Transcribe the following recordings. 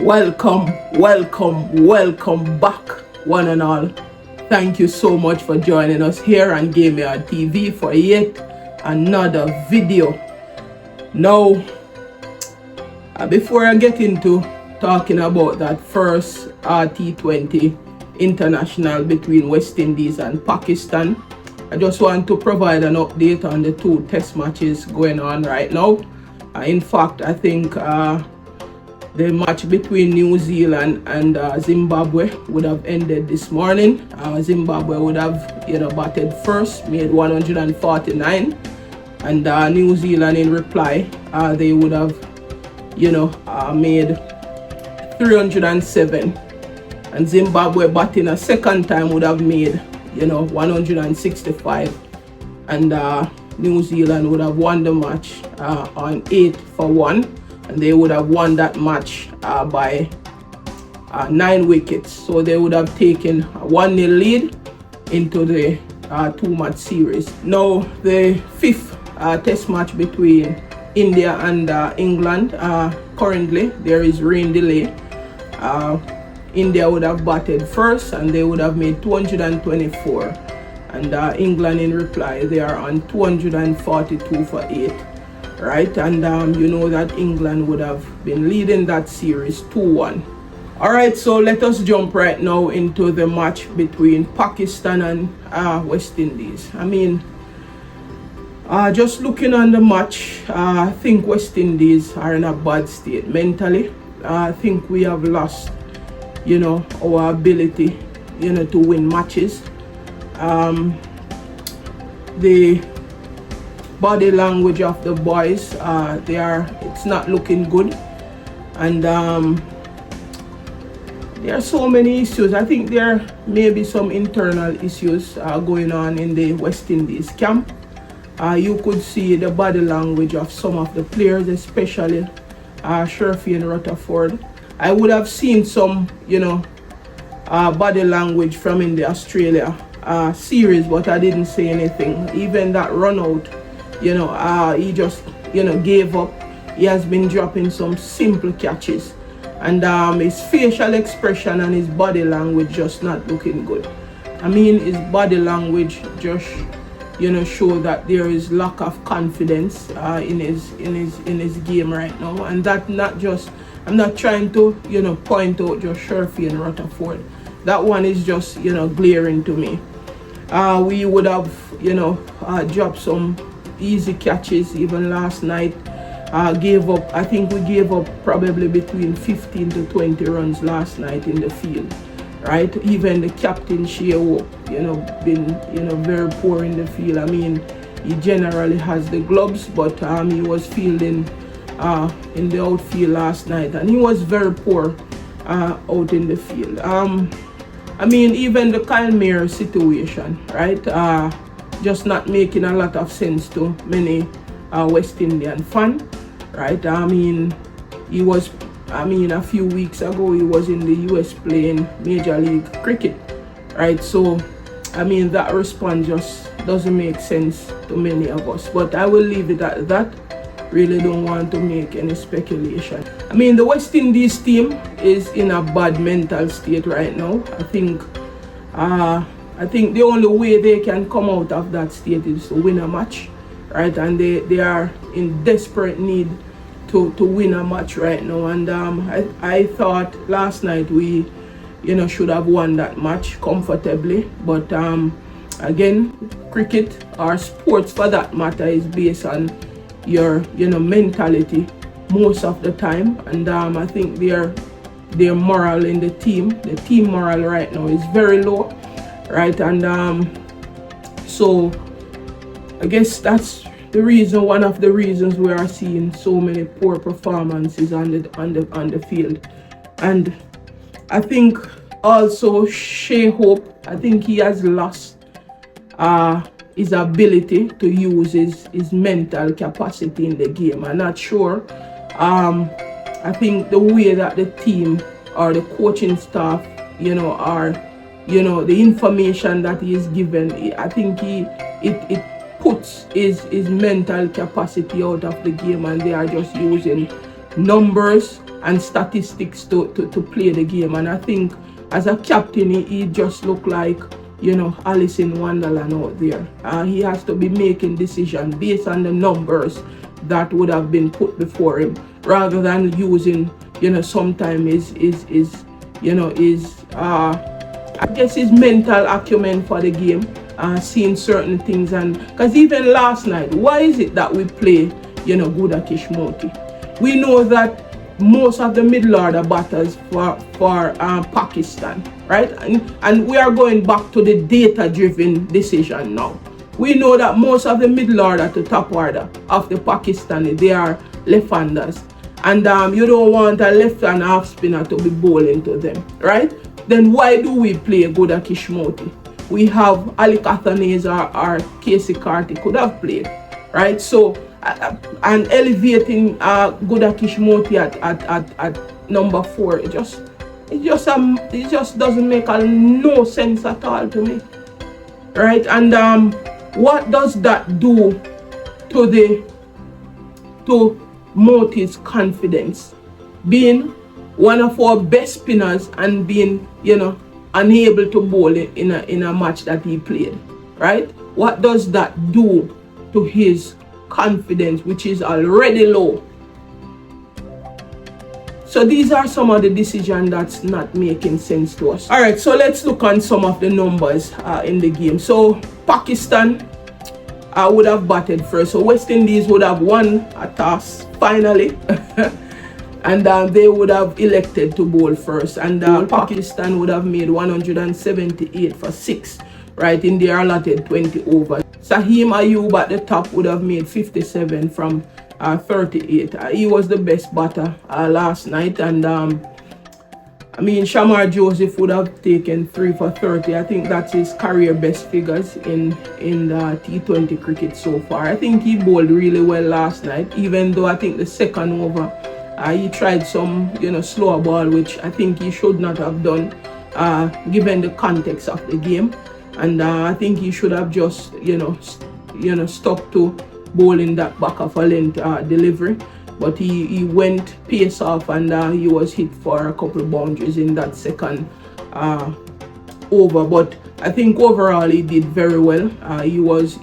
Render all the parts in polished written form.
Welcome back, one and all. Thank you so much for joining us here on Game Yard TV for yet another video. Now, before I get into talking about that first T20 international between West Indies and Pakistan, I just want to provide an update on the two test matches going on right now. In fact, I think the match between New Zealand and Zimbabwe would have ended this morning. Zimbabwe would have, batted first, made 149, and New Zealand in reply, they would have, made 307, and Zimbabwe batting a second time would have made, 165, and New Zealand would have won the match on 8-1. And they would have won that match by 9 wickets. So they would have taken a 1-0 lead into the 2-match series. Now, the fifth test match between India and England, currently there is rain delay. India would have batted first and they would have made 224. And England in reply, they are on 242 for 8. Right, and you know that England would have been leading that series 2-1. All right, so let us jump right now into the match between Pakistan and West Indies. I mean, just looking on the match, I think West Indies are in a bad state mentally. I think we have lost, our ability, to win matches. The body language of the boys, it's not looking good, and there are so many issues. I think there may be some internal issues going on in the West Indies camp. You could see the body language of some of the players, especially Sherfy and Rutherford. I would have seen some body language from in the Australia series, but I didn't say anything. Even that run out, he just, gave up. He has been dropping some simple catches, and his facial expression and his body language just not looking good. I mean, his body language just, show that there is lack of confidence in his game right now, and that not just. I'm not trying to, point out just Sherfy and Rutherford. That one is just, glaring to me. We would have, dropped some easy catches even last night. I think we gave up probably between 15 to 20 runs last night in the field, right? Even the captain Saim Ayub, been very poor in the field. I mean, he generally has the gloves, but he was fielding in the outfield last night, and he was very poor out in the field. I mean, even the Kyle Mayer situation, right? Just not making a lot of sense to many West Indian fans, right? I mean, a few weeks ago, he was in the US playing Major League Cricket, right? So, I mean, that response just doesn't make sense to many of us. But I will leave it at that. Really don't want to make any speculation. I mean, the West Indies team is in a bad mental state right now. I think the only way they can come out of that state is to win a match, right? And they are in desperate need to win a match right now. And I thought last night we, should have won that match comfortably. But again, cricket or sports for that matter is based on your mentality most of the time, and I think their morale in the team morale right now is very low, right? And so I guess that's the reason, one of the reasons we are seeing so many poor performances on the field. And I think also Shea Hope, I think he has lost his ability to use his mental capacity in the game. I'm not sure. I think the way that the team or the coaching staff, are, the information that he is given, I think it puts his mental capacity out of the game, and they are just using numbers and statistics to play the game. And I think as a captain, he just looked like, you know, Alice in Wonderland out there. He has to be making decisions based on the numbers that would have been put before him, rather than using, you know, sometimes I guess his mental acumen for the game, seeing certain things. And because even last night, why is it that we play, you know, Gudakish Moti? We know that most of the middle order batters for Pakistan, right? And we are going back to the data-driven decision now. We know that most of the middle order to top order of the Pakistani, they are left-handers. And you don't want a left-hand half-spinner to be bowling to them, right? Then why do we play Gudakish Moti? We have Ali Kathanese or Casey Carty could have played, right? So, and elevating Gudakish Moti at number 4, it just doesn't make no sense at all to me, right? And what does that do to Moti's confidence, being one of our best spinners and being, you know, unable to bowl in a match that he played, right? What does that do to his confidence, which is already low? So these are some of the decisions that's not making sense to us. All right, so let's look on some of the numbers in the game. So Pakistan would have batted first. So West Indies would have won a toss finally. And they would have elected to bowl first. And Pakistan would have made 178 for 6, right, in their allotted 20 overs. Saim Ayub at the top would have made 57 from 38. He was the best batter last night. And I mean, Shamar Joseph would have taken 3 for 30. I think that's his career best figures in the T20 cricket so far. I think he bowled really well last night, even though I think the second over, he tried some, you know, slower ball, which I think he should not have done, given the context of the game. And I think he should have just, you know, stuck to bowling that back of a length delivery. But he went pace off, and he was hit for a couple of boundaries in that second over. But I think overall he did very well. He was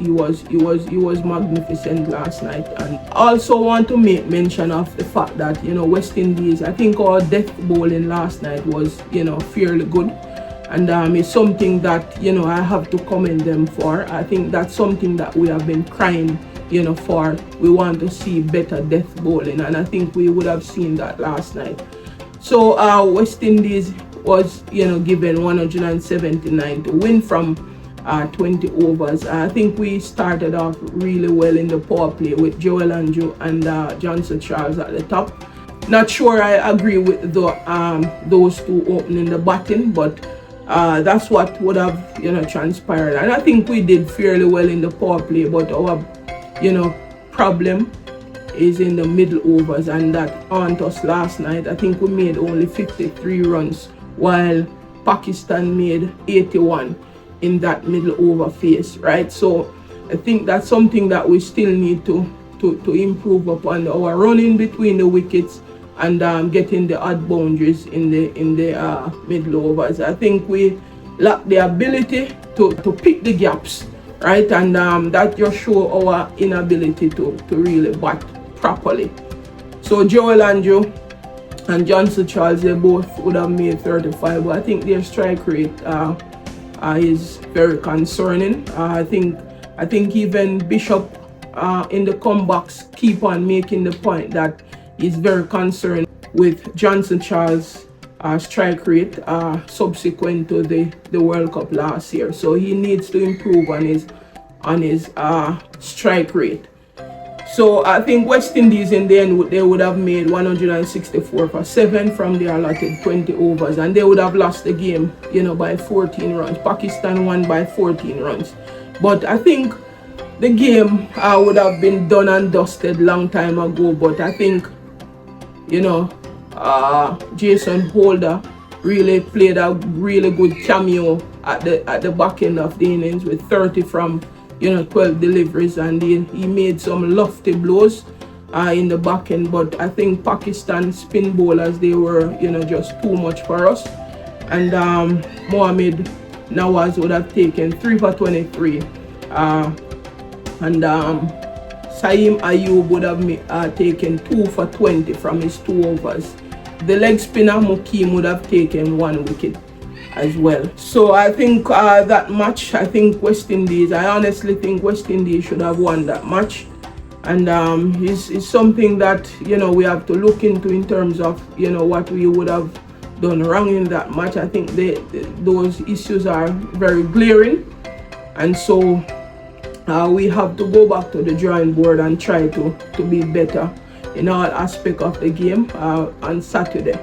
magnificent last night. And I also want to make mention of the fact that, you know, West Indies, I think our death bowling last night was, you know, fairly good. And it's something that, you know, I have to commend them for. I think that's something that we have been crying, you know, for. We want to see better death bowling, and I think we would have seen that last night. So West Indies was, you know, given 179 to win from 20 overs. I think we started off really well in the power play with Joel Anju and Johnson Charles at the top. Not sure I agree with those two opening the batting, but that's what would have, you know, transpired. And I think we did fairly well in the power play, but our, you know, problem is in the middle overs, and that haunt us last night. I think we made only 53 runs, while Pakistan made 81 in that middle over phase, right? So I think that's something that we still need to improve upon, our running between the wickets and getting the odd boundaries in the middle overs. I think we lack the ability to pick the gaps, right? And that just show our inability to really bat properly. So Joel Anju and Johnson Charles, they both would have made 35, but I think their strike rate is very concerning. I think even Bishop in the comebacks keep on making the point that he's very concerned with Johnson Charles' strike rate subsequent to the World Cup last year. So he needs to improve on his strike rate. So I think West Indies in the end, they would have made 164 for 7 from their allotted 20 overs, and they would have lost the game, you know, by 14 runs. Pakistan won by 14 runs. But I think the game would have been done and dusted long time ago. But I think, you know, Jason Holder really played a really good cameo at the back end of the innings with 30 from, you know, 12 deliveries, and he made some lofty blows. in the back end, but I think Pakistan spin bowlers, they were, you know, just too much for us. And Mohammad Nawaz would have taken 3 for 23, and Saim Ayub would have taken 2 for 20 from his 2 overs. The leg spinner Mukim would have taken 1 wicket as well. So I think that match, I think West Indies, I honestly think West Indies should have won that match. And it's something that, you know, we have to look into in terms of, you know, what we would have done wrong in that match. I think those issues are very glaring, and so we have to go back to the drawing board and try to be better in all aspects of the game on Saturday.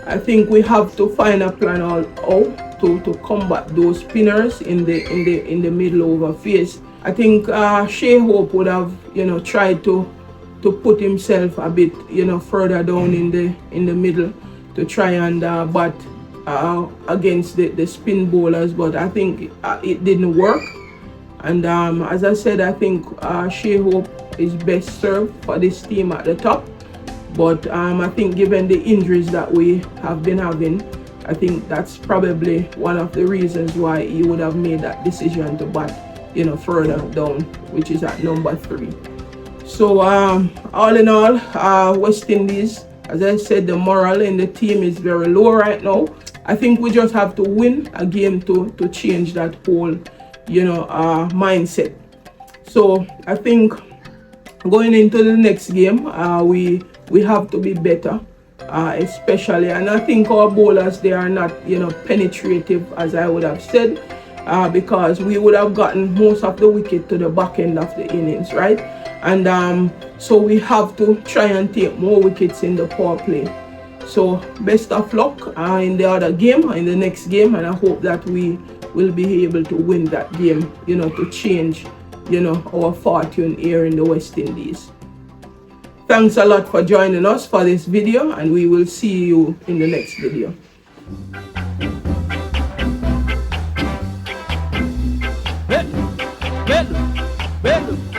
I think we have to find a plan how to combat those spinners in the middle over phase. I think Shea Hope would have, you know, tried to put himself a bit, you know, further down in the middle to try and bat against the spin bowlers, but I think it didn't work. And as I said, I think Shea Hope is best served for this team at the top. But I think given the injuries that we have been having, I think that's probably one of the reasons why he would have made that decision to bat, you know, further down, which is at number 3. So all in all, West Indies, as I said, the morale in the team is very low right now. I think we just have to win a game to change that whole, you know, mindset. So I think going into the next game, we have to be better, especially, and I think our bowlers, they are not, you know, penetrative, as I would have said, because we would have gotten most of the wicket to the back end of the innings, right? And so we have to try and take more wickets in the power play. So best of luck in the other game, in the next game, and I hope that we will be able to win that game, you know, to change, you know, our fortune here in the West Indies. Thanks a lot for joining us for this video, and we will see you in the next video. Bello, bello, bello.